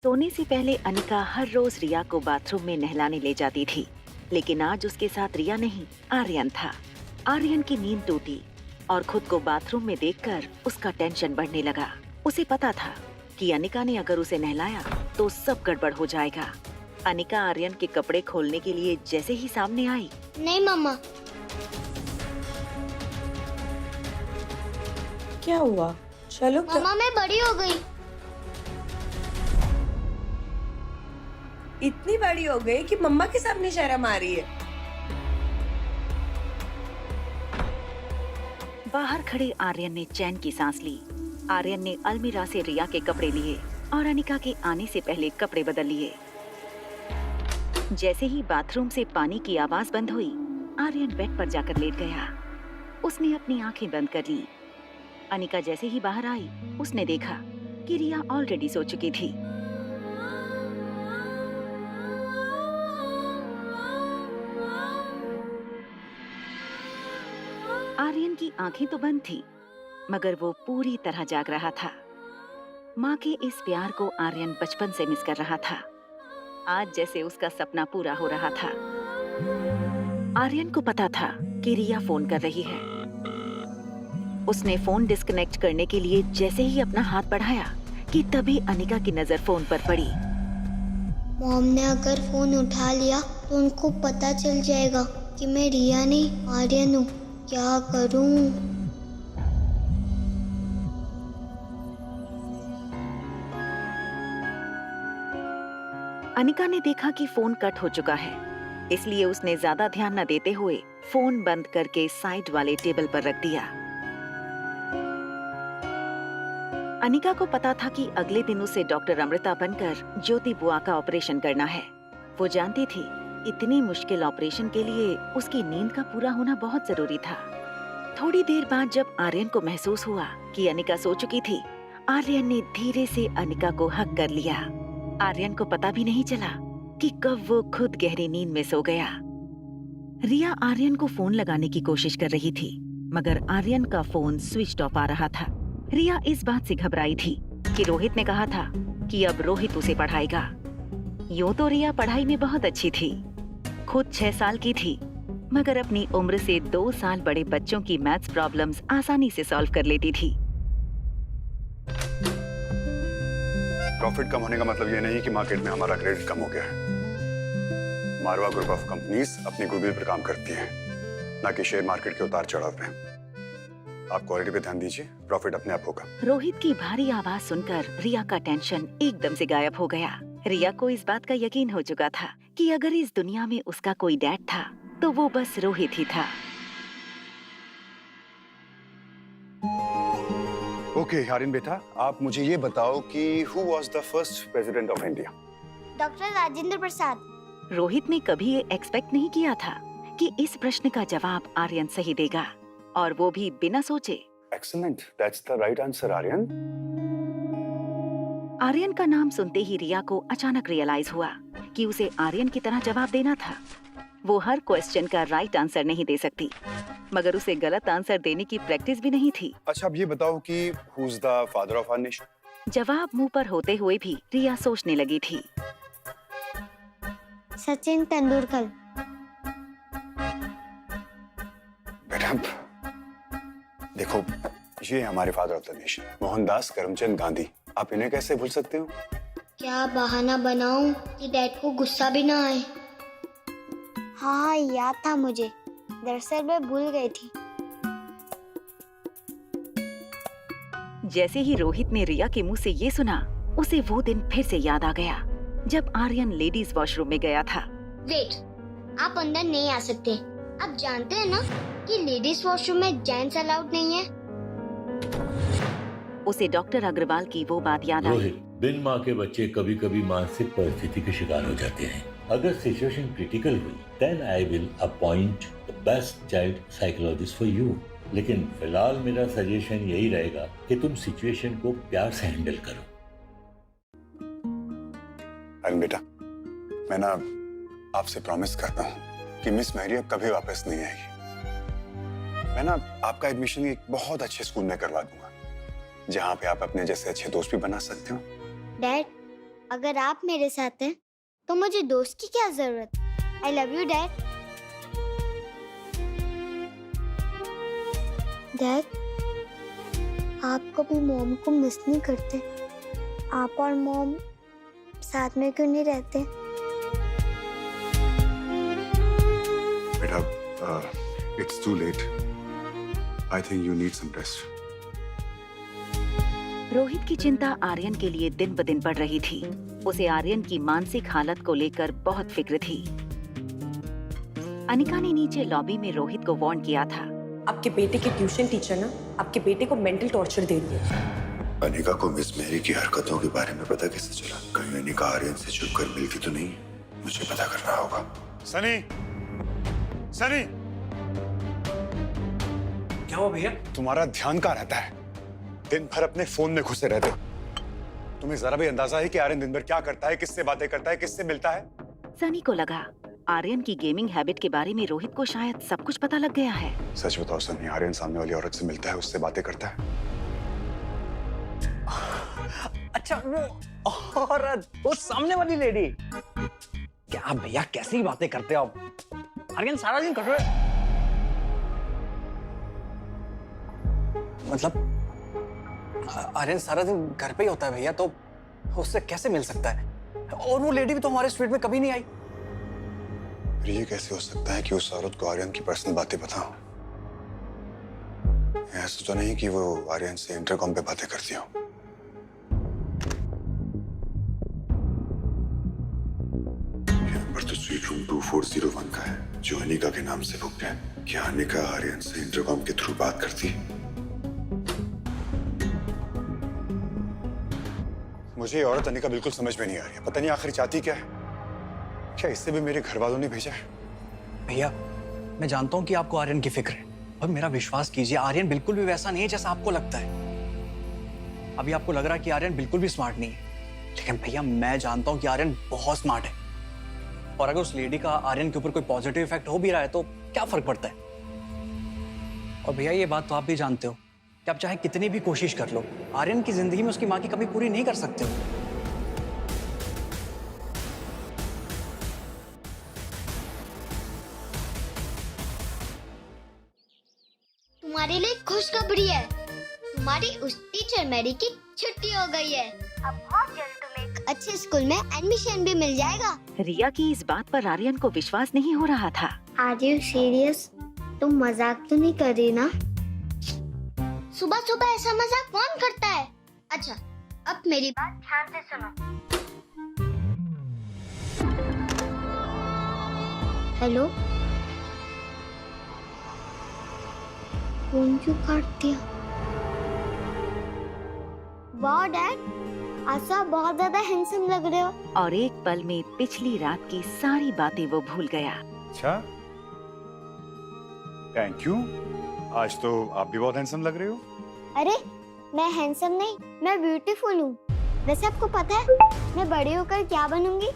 सोने से पहले अनिका हर रोज रिया को बाथरूम में नहलाने ले जाती थी, लेकिन आज उसके साथ रिया नहीं, आर्यन था। आर्यन की नींद टूटी और खुद को बाथरूम में देखकर उसका टेंशन बढ़ने लगा। उसे पता था कि अनिका ने अगर उसे नहलाया तो सब गड़बड़ हो जाएगा। अनिका आर्यन के कपड़े खोलने के लिए जैसे ही सामने आई, नहीं मम्मा। क्या हुआ? चलो मम्मा मैं बड़ी हो गई। इतनी बड़ी हो गई कि मम्मा के सामने शर्म आ रही है। बाहर खड़े आर्यन ने चैन की सांस ली। आर्यन ने अलमीरा से रिया के कपड़े लिए और अनिका के आने से पहले कपड़े बदल लिए। जैसे ही बाथरूम से पानी की आवाज बंद हुई, आर्यन बेड पर जाकर लेट गया। उसने अपनी आंखें बंद कर ली। अनिका जैसे ही बाहर आई, उसने देखा कि रिया ऑलरेडी सो चुकी थी। आर्यन की आंखें तो बंद थी, मगर वो पूरी तरह जाग रहा था। माँ के इस प्यार को आर्यन बचपन से मिस कर रहा था। आज जैसे उसका सपना पूरा हो रहा था। आर्यन को पता था कि रिया फोन कर रही है। उसने फोन डिस्कनेक्ट करने के लिए जैसे ही अपना हाथ बढ़ाया कि तभी अनिका की नजर फोन पर पड़ी। मॉम ने अगर फोन उठा लिया तो उनको पता चल जाएगा कि मैं रिया नहीं आर्यन हूँ। क्या करूँ? अनिका ने देखा कि फोन कट हो चुका है, इसलिए उसने ज्यादा ध्यान न देते हुए फोन बंद करके साइड वाले टेबल पर रख दिया। अनिका को पता था कि अगले दिन उसे डॉक्टर अमृता बनकर ज्योति बुआ का ऑपरेशन करना है। वो जानती थी इतनी मुश्किल ऑपरेशन के लिए उसकी नींद का पूरा होना बहुत जरूरी था। थोड़ी देर बाद जब आर्यन को महसूस हुआ कि अनिका सो चुकी थी, आर्यन ने धीरे से अनिका को हक कर लिया। आर्यन को पता भी नहीं चला कि कब वो खुद गहरी नींद में सो गया। रिया आर्यन को फोन लगाने की कोशिश कर रही थी, मगर आर्यन का फोन स्विच ऑफ आ रहा था। रिया इस बात से घबराई थी कि रोहित ने कहा था कि अब रोहित उसे पढ़ाएगा। यूं तो रिया पढ़ाई में बहुत अच्छी थी, खुद 6 साल की थी, मगर अपनी उम्र से 2 साल बड़े बच्चों की मैथ्स प्रॉब्लम्स आसानी से सॉल्व कर लेती थी। प्रॉफिट कम होने का मतलब ये नहीं कि मार्केट में हमारा क्रेडिट कम हो गया है। मारवा ग्रुप ऑफ कंपनीज अपनी गुडविल पर काम करती है, ना कि शेयर मार्केट के उतार चढ़ाव पे। आप क्वालिटी पे ध्यान दीजिए, प्रॉफिट अपने आप होगा। रोहित की भारी आवाज सुनकर रिया का टेंशन एकदम से गायब हो गया। रिया को इस बात का यकीन हो चुका था कि अगर इस दुनिया में उसका कोई डैड था तो वो बस रोहित ही था। ओके आर्यन बेटा, आप मुझे ये बताओ कि who was the first president of India? Doctor Rajendra Prasad. Rohit ने कभी ये एक्सपेक्ट नहीं किया था कि इस प्रश्न का जवाब आर्यन सही देगा, और वो भी बिना सोचे। Excellent, that's the right answer Aryan. Aryan का नाम सुनते ही रिया को अचानक रियलाइज हुआ कि उसे आर्यन की तरह जवाब देना था। वो हर क्वेश्चन का राइट आंसर नहीं दे सकती, मगर उसे गलत आंसर देने की प्रैक्टिस भी नहीं थी। अच्छा, अब ये बताओ कि who is the father of our nation? जवाब मुंह पर होते हुए भी रिया सोचने लगी थी। सचिन तेंदुलकर। बेटा देखो, ये हमारे father of the nation Mohandas Karamchand Gandhi. आप इन्हें कैसे भूल सकते हो? क्या बहाना बनाऊं कि डैड को गुस्सा भी ना आए? हाँ याद था मुझे, दरअसल मैं भूल गई थी। जैसे ही रोहित ने रिया के मुंह से ये सुना, उसे वो दिन फिर से याद आ गया जब आर्यन लेडीज वॉशरूम में गया था। वेट, आप अंदर नहीं आ सकते। आप जानते हैं ना कि लेडीज वॉशरूम में जेंट्स अलाउड नहीं है। उसे डॉक्टर अग्रवाल की वो बात याद आई। रोहित, बिन माँ के बच्चे कभी कभी मानसिक परिस्थिति के शिकार हो जाते हैं। अगर सिचुएशन क्रिटिकल हुई, then I will appoint the best child psychologist for you. लेकिन फिलहाल मेरा सजेशन यही रहेगा कि तुम सिचुएशन को प्यार से हैंडल करो। आर्यन बेटा, मैं ना आपसे प्रॉमिस करता हूँ कि मिस मैरी अब कभी वापस नहीं आएगी। मैं ना आपका एडमिशन एक बहुत अच्छे स्कूल में करवा दूंगा, जहाँ पे आप अपने जैसे अच्छे दोस्त भी बना सकते हो। डैड, अगर आप मेरे साथ हैं तो मुझे दोस्त की क्या जरूरत। I love you dad. Dad, आप कभी मॉम को मिस नहीं करते? आप और मॉम साथ में क्यों नहीं रहते? बेटा, it's too late. I think you need some rest. Rohit की चिंता आर्यन के लिए दिन ब दिन बढ़ रही थी। उसे आर्यन की मानसिक हालत को लेकर बहुत फिक्र थी। अनिका ने नीचे लॉबी में रोहित को वार्न किया था। आपके बेटे के ट्यूशन टीचर ना आपके बेटे को मेंटल टॉर्चर दे रही है। अनिका को मिस मेरी की हरकतों के बारे में पता कैसे चला? कहीं अनिका आर्यन से छुप कर मिलती तो नहीं? मुझे पता करना होगा। सनी, सनी, क्या हुआ भैया? तुम्हारा ध्यान कहाँ रहता है? दिन भर अपने फोन में घुसे रहते हो। तुम्हें जरा भी अंदाजा है कि आर्यन दिन भर क्या करता है, किससे बातें करता है, किससे मिलता है? सनी को लगा आर्यन की गेमिंग हैबिट के बारे में रोहित को शायद सब कुछ पता लग गया है। सच बताओ सनी, आर्यन सामने वाली औरत से मिलता है, उससे बातें करता है? अच्छा, वो औरत, वो सामने वाली लेडी। क्या भैया, कैसी बातें करते हो आप? आर्यन सारा दिन कर रहे, मतलब आर्यन सारा दिन घर पे ही होता है भैया, तो उससे कैसे मिल सकता है? और वो लेडी भी तो हमारे स्ट्रीट में कभी नहीं आई। ये कैसे हो सकता है कि उस औरत को आर्यन की पर्सनल बातें पता हो? ऐसा तो नहीं कि वो आर्यन से इंटरकॉम पे बातें करती हो। ये नंबर तो स्वीट रूम 2401 का है, जो अनिका के नाम से बुक है। क्या अनिका आर्यन से इंटरकॉम के थ्रू बात करती है? मुझे ये औरत अनिका बिल्कुल समझ में नहीं आ रही है। पता नहीं आखिर चाहती क्या है। क्या इससे भी मेरे घर वालों ने भेजा है? भैया, मैं जानता हूँ कि आपको आर्यन की फिक्र है, पर मेरा विश्वास कीजिए, आर्यन बिल्कुल भी वैसा नहीं है जैसा आपको लगता है। अभी आपको लग रहा है कि आर्यन बिल्कुल भी स्मार्ट नहीं है, लेकिन भैया मैं जानता हूँ कि आर्यन बहुत स्मार्ट है। और अगर उस लेडी का आर्यन के ऊपर कोई पॉजिटिव इफेक्ट हो भी रहा है तो क्या फर्क पड़ता है? और भैया ये बात तो आप भी जानते हो कि आप चाहे कितनी भी कोशिश कर लो, आर्यन की जिंदगी में उसकी माँ की कमी पूरी नहीं कर सकते हो। तुम्हारे लिए खुशखबरी है। तुम्हारी उस टीचर मैरी की छुट्टी हो गई है। अब बहुत जल्द तुम्हें एक अच्छे स्कूल में एडमिशन भी मिल जाएगा। रिया की इस बात पर आर्यन को विश्वास नहीं हो रहा था। Are you serious? तुम मजाक तो नहीं कर रही ना? सुबह सुबह ऐसा मजाक कौन करता है? अच्छा, अब मेरी बात ध्यान से सुनो। हेलो, फोन क्यों काट दिया? वाह डैड, आज आप बहुत ज्यादा हैंडसम लग रहे हो। और एक पल में पिछली रात की सारी बातें वो भूल गया। अच्छा, थैंक यू। आज तो आप भी बहुत हैंडसम लग रहे हो। अरे मैं हैंडसम नहीं, मैं ब्यूटीफुल हूँ। वैसे आपको पता है मैं बड़ी होकर क्या बनूंगी?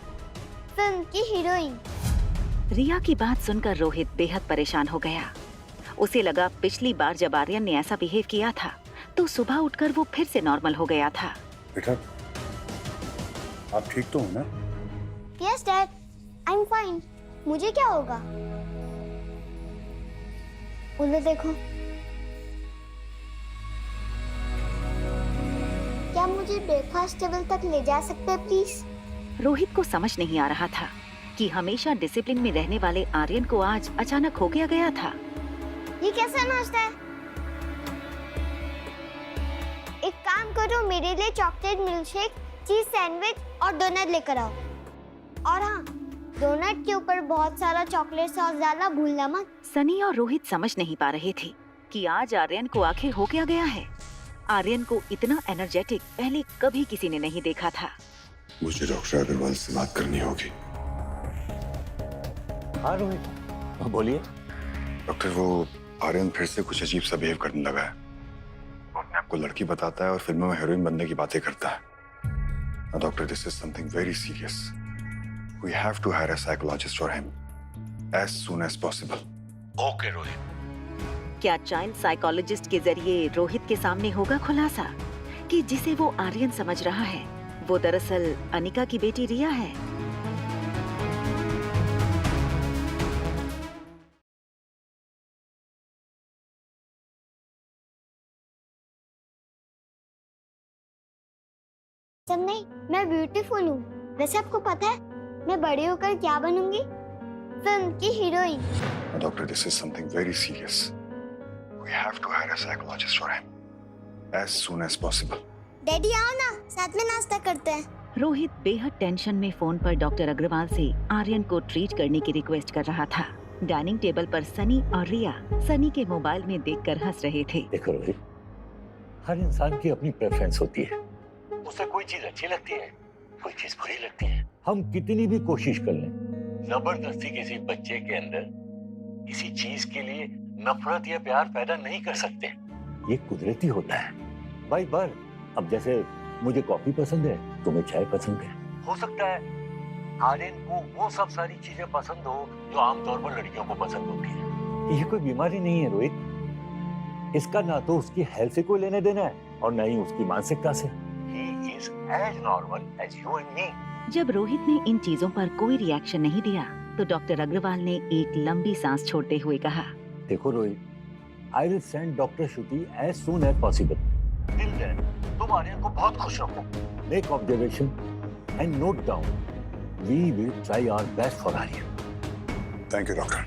फिल्म की हीरोइन। रिया की बात सुनकर रोहित बेहद परेशान हो गया। उसे लगा पिछली बार जब आर्यन ने ऐसा बिहेव किया था तो सुबह उठकर वो फिर से नॉर्मल हो गया था। बेटा, आप ठीक तो हो ना? Yes dad, I am fine. मुझे क्या होगा? उन्हें देखो। क्या मुझे ब्रेकफास्ट टेबल तक ले जा सकते हैं प्लीज? रोहित को समझ नहीं आ रहा था कि हमेशा डिसिप्लिन में रहने वाले आर्यन को आज अचानक हो गया था। ये कैसा नाश्ता है? एक काम करो, मेरे लिए चॉकलेट मिल्कशेक, चीज सैंडविच और डोनट लेकर आओ। और हाँ, डोनट के ऊपर बहुत सारा चॉकलेट सॉस डालना भूलना मत। सनी और रोहित समझ नहीं पा रहे थे कि आज आर्यन को आखिर हो क्या गया है। आर्यन को इतना एनर्जेटिक पहले कभी किसी ने नहीं देखा था। मुझे डॉक्टर अग्रवाल से बात करनी होगी। हाँ रोहित, बोलिए। डॉक्टर, वो आर्यन फिर से कुछ अजीब सा बिहेव करने लगा है। वो अपने आप को लड़की बताता है और फिल्मों में हीरोइन बनने की बातें करता है। Doctor, this is something very serious. We have to hire a psychologist for him as soon as possible. Okay Rohit. क्या चाइल्ड साइकोलॉजिस्ट के जरिए रोहित के सामने होगा खुलासा कि जिसे वो आर्यन समझ रहा है वो दरअसल अनिका की बेटी रिया है। सब नहीं, मैं ब्यूटीफुल हूँ। वैसे आपको पता है मैं बड़ी होकर क्या बनूंगी? फिल्म की heroine. Doctor, this is something very serious. We have to hire a psychologist for him as soon as possible. Daddy आओ ना, साथ में नाश्ता करते हैं। रोहित बेहद टेंशन में फोन पर डॉक्टर अग्रवाल से आर्यन को ट्रीट करने की रिक्वेस्ट कर रहा था। डाइनिंग टेबल पर सनी और रिया सनी के मोबाइल में देखकर हंस रहे थे। देखो रोहित, हर इंसान की अपनी प्रेफरेंस होती है। उसे कोई चीज अच्छी लगती है, कोई चीज बुरी लगती है। हम कितनी भी कोशिश कर लें, जबरदस्ती किसी बच्चे के अंदर किसी चीज के लिए नफरत या प्यार पैदा नहीं कर सकते। ये कुदरती होता है। बाई बार, अब जैसे मुझे कॉफी पसंद है, तुम्हें चाय पसंद है। हो सकता है आर्यन को वो सब सारी चीजें पसंद हो जो आमतौर पर लड़कियों को पसंद होती है। ये कोई बीमारी नहीं है रोहित। इसका ना तो उसकी हेल्थ से कोई लेने देना है और ना ही उसकी मानसिकता से। He is as normal as you and me. जब रोहित ने इन चीजों पर कोई रिएक्शन नहीं दिया तो डॉक्टर अग्रवाल ने एक लंबी सांस छोड़ते हुए कहा, देखो Rohit, I will send Dr. Shruti as soon as possible. Till then, तुम आर्यन को बहुत खुश रखो. Make observation and note down. We will try our best for Aryan. Thank you, doctor.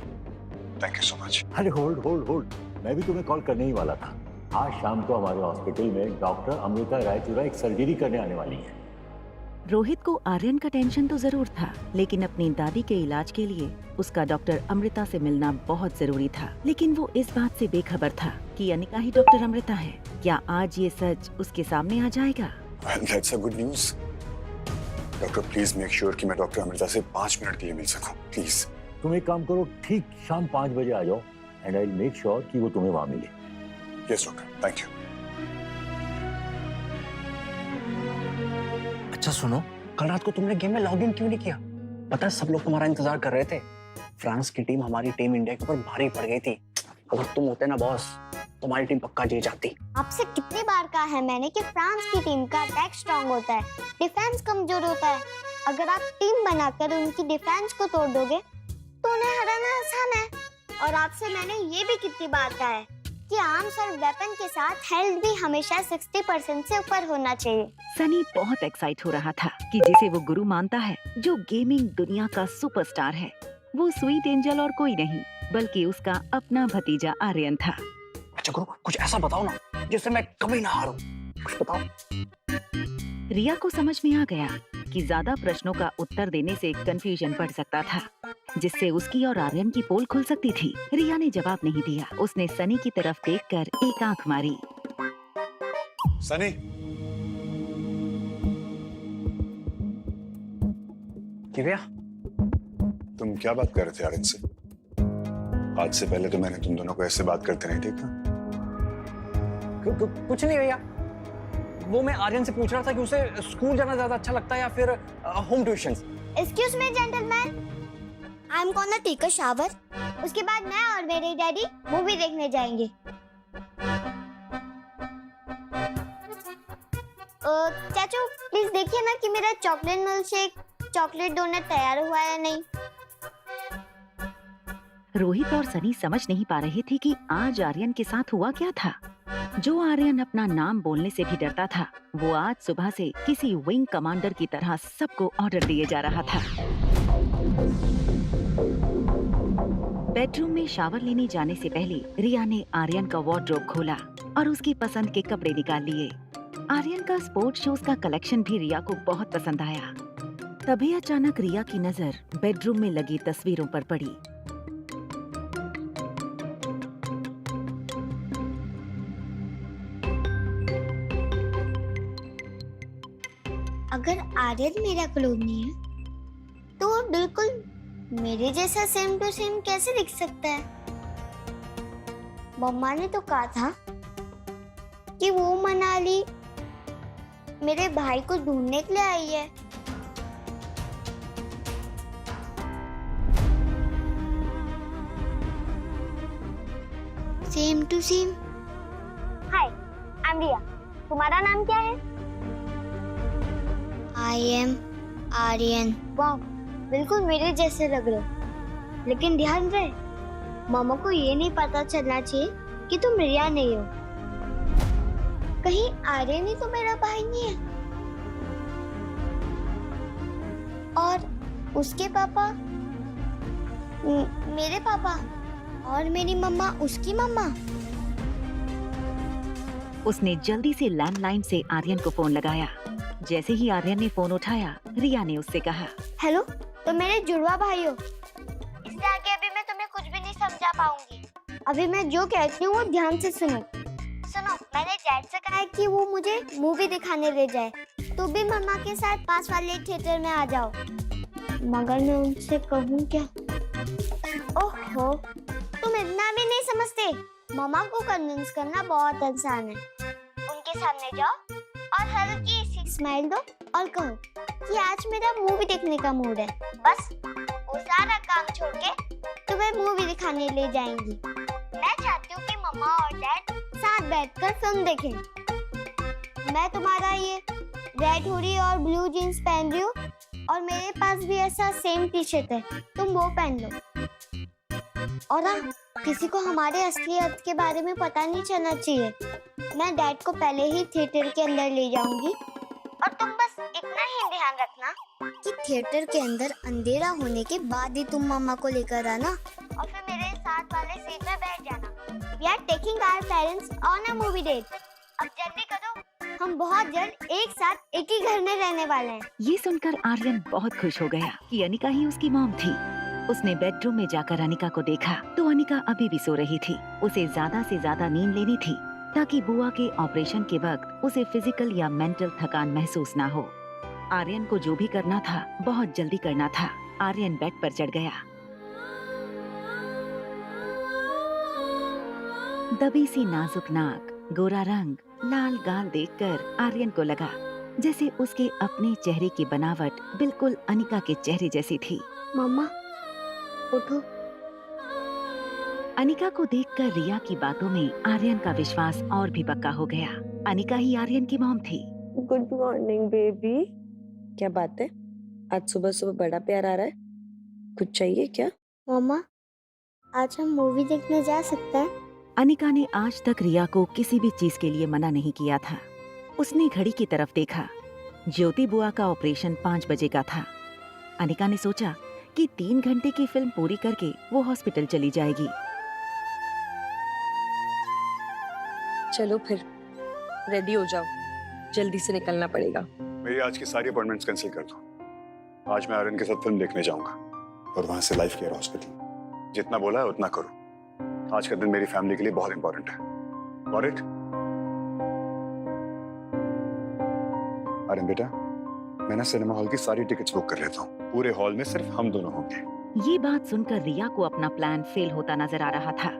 Thank you so much. अरे hold. मैं भी तुम्हें call करने ही वाला था। आज शाम को हमारे हॉस्पिटल में डॉक्टर अमृता रायचूरा एक सर्जरी करने आने वाली है। रोहित को आर्यन का टेंशन तो जरूर था, लेकिन अपनी दादी के इलाज के लिए उसका डॉक्टर अमृता से मिलना बहुत जरूरी था। लेकिन वो इस बात से बेखबर था कि अनिका ही डॉक्टर अमृता है। क्या आज ये सच उसके सामने आ जाएगा? Well, that's a good news. Doctor please make sure कि मैं डॉक्टर अमृता से 5 मिनट के लिए मिल सकूं, प्लीज। तुम एक काम करो, ठीक शाम 5 बजे आ जाओ and I will make sure कि वो तुम्हें वहाँ मिले। Yes doctor, thank you. अच्छा सुनो, कल रात को तुमने गेम में लॉग इन क्यों नहीं किया? पता है सब लोग तुम्हारा इंतजार कर रहे थे। फ्रांस की टीम हमारी टीम इंडिया के ऊपर भारी पड़ गई थी। अगर तुम होते ना बॉस, तुम्हारी टीम पक्का जीत जाती। आपसे कितनी बार कहा है मैंने कि फ्रांस की टीम का अटैक स्ट्रांग होता है, डिफेंस कमजोर होता है। अगर आप टीम बनाकर उनकी डिफेंस को तोड़ दोगे तो उन्हें हराना आसान है। और आपसे मैंने ये भी कितनी बार कहा है कि आर्म्स और वेपन के साथ हेल्थ भी हमेशा 60% से ऊपर होना चाहिए। सनी बहुत एक्साइट हो रहा था कि जिसे वो गुरु मानता है, जो गेमिंग दुनिया का सुपरस्टार है, वो स्वीट एंजल और कोई नहीं बल्कि उसका अपना भतीजा आर्यन था। अच्छा गुरु, कुछ ऐसा बताओ ना जिससे मैं कभी ना हारूं। कुछ बताओ। रिया को समझ में आ गया कि ज्यादा प्रश्नों का उत्तर देने से कंफ्यूजन बढ़ सकता था, जिससे उसकी और आर्यन की पोल खुल सकती थी। रिया ने जवाब नहीं दिया। उसने सनी की तरफ देखकर एक आंख मारी। सनी, क्या? तुम क्या बात कर रहे थे आर्यन से? आज से पहले तो मैंने तुम दोनों को ऐसे बात करते नहीं देखा। कुछ नहीं भैया, वो मैं आर्यन से पूछ रहा था कि उसे स्कूल जाना ज्यादा अच्छा लगता है या फिर home tuitions. Excuse me gentleman, I am gonna take a shower. उसके बाद मैं और मेरे डैडी मूवी देखने जाएंगे। चाचू प्लीज देखिए ना कि मेरा चॉकलेट मिल्कशेक, चॉकलेट डोनट तैयार हुआ है या नहीं। रोहित और सनी समझ नहीं पा रहे थे कि आज आर्यन के साथ हुआ क्या था। जो आर्यन अपना नाम बोलने से भी डरता था, वो आज सुबह से किसी विंग कमांडर की तरह सबको ऑर्डर दिए जा रहा था। बेडरूम में शावर लेने जाने से पहले रिया ने आर्यन का वार्डरोब खोला और उसकी पसंद के कपड़े निकाल लिए। आर्यन का स्पोर्ट शूज का कलेक्शन भी रिया को बहुत पसंद आया। तभी अचानक रिया की नजर बेडरूम में लगी तस्वीरों पर पड़ी। अगर आर्यन मेरा क्लोन नहीं है तो वो बिल्कुल मेरे जैसा सेम टू सेम कैसे दिख सकता है? मम्मा ने तो कहा था कि वो मनाली मेरे भाई को ढूंढने के लिए आई है। Same to same. Hi, I am Riya. तुम्हारा नाम क्या है? I am Aryan. वाह, बिल्कुल मेरे जैसे लग रहे हो। लेकिन ध्यान रहे, मामा को ये नहीं पता चलना चाहिए कि तुम रिया नहीं हो। कहीं आर्यन ही तो मेरा भाई नहीं है? और उसके पापा मेरे पापा और मेरी मम्मा उसकी मम्मा। उसने जल्दी से लैंडलाइन से आर्यन को फोन लगाया। जैसे ही आर्यन ने फोन उठाया, रिया ने उससे कहा, हेलो, तो मेरे जुड़वा भाई हो। इससे आगे अभी मैं तुम्हें कुछ भी नहीं समझा पाऊंगी। अभी मैं जो कहती हूँ वो ध्यान से सुनो। मैंने डैड से कहा है कि वो मुझे मूवी दिखाने ले जाए। तू भी मम्मा के साथ पास वाले थिएटर में आ जाओ। मगर मैं उनसे कहूँ क्या? ओहो, तुम इतना भी नहीं समझते। मम्मा को कन्विंस करना बहुत आसान है। उनके सामने जाओ और हल्की सी स्माइल दो और कहो कि आज मेरा मूवी देखने का मूड है। बस वो सारा काम छोड़ के तुम्हें मूवी दिखाने ले जाएंगी। मैं चाहती हूँ कि मम्मा और डैड साथ बैठकर फिल्म देखें। मैं तुम्हारा ये रेड हुडी और ब्लू जीन्स पहन रही हूँ और मेरे पास भी ऐसा सेम टी शर्ट है, तुम वो पहन लो। और हाँ, किसी को हमारे असली अर्थ के बारे में पता नहीं चलना चाहिए। मैं डैड को पहले ही थिएटर के अंदर ले जाऊंगी और तुम बस इतना ही ध्यान रखना कि थिएटर के अंदर अंधेरा होने के बाद ही तुम मम्मा को लेकर आना और फिर मेरे साथ वाले सीट में बैठ जाना। We are taking our parents on a movie date. अब जल्दी करो, हम बहुत जल्द एक साथ एक ही घर में रहने वाले हैं। ये सुनकर आर्यन बहुत खुश हो गया कि अनिका ही उसकी मॉम थी। उसने बेडरूम में जाकर अनिका को देखा तो अनिका अभी भी सो रही थी। उसे ज्यादा से ज्यादा नींद लेनी थी ताकि बुआ के ऑपरेशन के वक्त उसे फिजिकल या मेंटल थकान महसूस ना हो। आर्यन को जो भी करना था बहुत जल्दी करना था। आर्यन बेड पर चढ़ गया। दबी सी नाजुक नाक, गोरा रंग, लाल गाल देखकर आर्यन को लगा जैसे उसके अपने चेहरे की बनावट बिल्कुल अनिका के चेहरे जैसी थी। मम्मा, उठो। अनिका को देखकर रिया की बातों में आर्यन का विश्वास और भी पक्का हो गया। अनिका ही आर्यन की मॉम थी। Good morning baby. क्या बात है, आज सुबह सुबह बड़ा प्यार आ रहा है? कुछ चाहिए क्या? मम्मा, आज हम मूवी देखने जा सकते हैं? अनिका ने आज तक रिया को किसी भी चीज के लिए मना नहीं किया था। उसने घड़ी की तरफ देखा। ज्योति बुआ का ऑपरेशन 5 बजे का था। अनिका ने सोचा कि 3 घंटे की फिल्म पूरी करके वो हॉस्पिटल चली जाएगी। चलो फिर रेडी हो जाओ, जल्दी से निकलना पड़ेगा। मेरी आज की सारी अपॉइंटमेंट्स कैंसिल कर दो। आज मैं आर्यन के साथ फिल्म देखने जाऊंगा और वहां से लाइफ केयर हॉस्पिटल। जितना बोला है उतना करो। आज का दिन मेरी फैमिली के लिए बहुत इंपॉर्टेंट है। Got it? आर्यन बेटा, मैं ना सिनेमा हॉल की सारी टिकट्स बुक कर लेता हूँ। पूरे हॉल में सिर्फ हम दोनों होंगे। ये बात सुनकर रिया को अपना प्लान फेल होता नजर आ रहा था।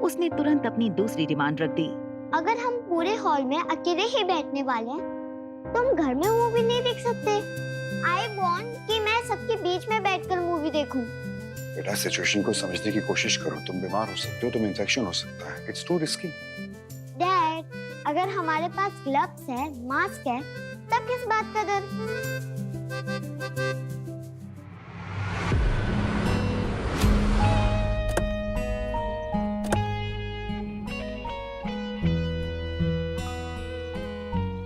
उसने तुरंत अपनी दूसरी डिमांड रख दी। अगर हम पूरे हॉल में अकेले ही बैठने वाले हैं, तो हम घर में मूवी नहीं देख सकते। आई वांट कि मैं सबके बीच में बैठकर मूवी देखूं। बेटा, सिचुएशन को समझने की कोशिश करो। तुम बीमार हो सकते हो, तुम्हें इंफेक्शन हो सकता है। It's to risky. डैड, अगर हमारे पास ग्लव्स है, मास्क है, तब किस बात का डर?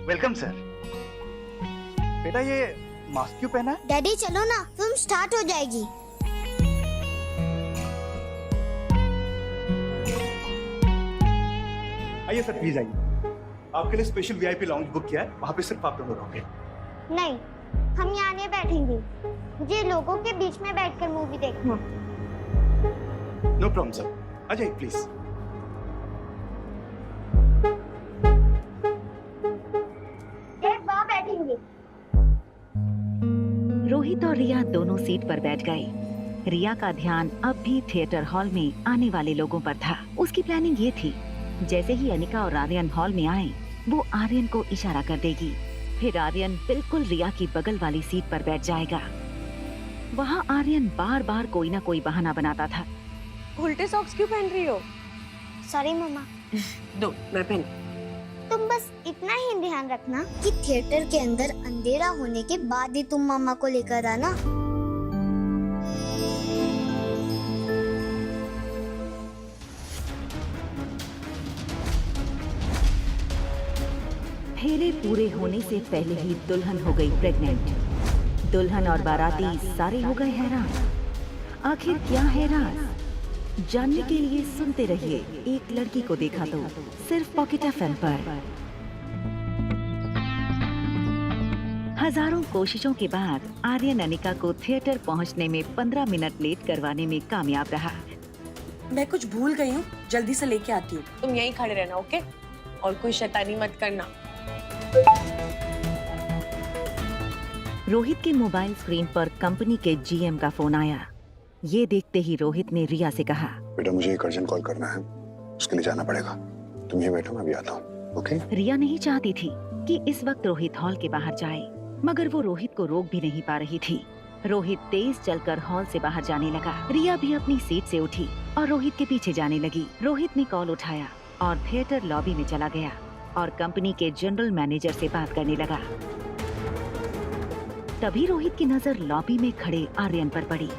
Welcome sir. बेटा, ये मास्क क्यों पहना है? डैडी चलो ना, फिल्म स्टार्ट हो जाएगी। आइए सर, प्लीज आइए। आपके लिए स्पेशल वीआईपी लाउंज बुक किया है, वहाँ पे सिर्फ आप दोनों रहोगे। नहीं, हम यहाँ नहीं बैठेंगे। मुझे लोगों के बीच में बैठकर मूवी देखना। नो प्रॉब्लम सर, आ जाइए प्लीज। वहाँ बैठेंगे। रोहित और रिया दोनों सीट पर बैठ गए। रिया का ध्यान अब भी थिएटर हॉल में आने वाले लोगों पर था। उसकी प्लानिंग ये थी, जैसे ही अनिका और आर्यन हॉल में आए, वो आर्यन को इशारा कर देगी। फिर आर्यन बिल्कुल रिया की बगल वाली सीट पर बैठ जाएगा। वहाँ आर्यन बार बार कोई ना कोई बहाना बनाता था। उल्टे सॉक्स क्यों पहन रही हो? सॉरी मम्मा। दो, मैं पहन। तुम तुम बस इतना ही ध्यान रखना कि थिएटर के अंदर अंधेरा होने के बाद ही तुम मामा को लेकर आना। फेरे पूरे होने से पहले ही दुल्हन हो गई प्रेग्नेंट। दुल्हन और बाराती सारे हो गए हैरान। आखिर क्या है राज? जानने के लिए सुनते रहिए एक लड़की को देखा तो, सिर्फ पॉकेट एफएम पर। हजारों कोशिशों के बाद आर्यन अनिका को थिएटर पहुंचने में 15 मिनट लेट करवाने में कामयाब रहा। मैं कुछ भूल गई हूँ, जल्दी से लेके आती हूँ। तुम यहीं खड़े रहना, ओके? और कोई शैतानी मत करना। रोहित के मोबाइल स्क्रीन पर कंपनी के जीएम का फोन आया। ये देखते ही रोहित ने रिया से कहा, बेटा मुझे एक अर्जेंट कॉल करना है, उसके लिए जाना पड़ेगा। तुम यहीं बैठो, मैं अभी आता हूँ। ओके? रिया नहीं चाहती थी कि इस वक्त रोहित हॉल के बाहर जाए, मगर वो रोहित को रोक भी नहीं पा रही थी। रोहित तेज चलकर हॉल से बाहर जाने लगा। रिया भी अपनी सीट से उठी और रोहित के पीछे जाने लगी। रोहित ने कॉल उठाया और थिएटर लॉबी में चला गया और कंपनी के जनरल मैनेजर से बात करने लगा। तभी रोहित की नजर लॉबी में खड़े आर्यन पर पड़ी।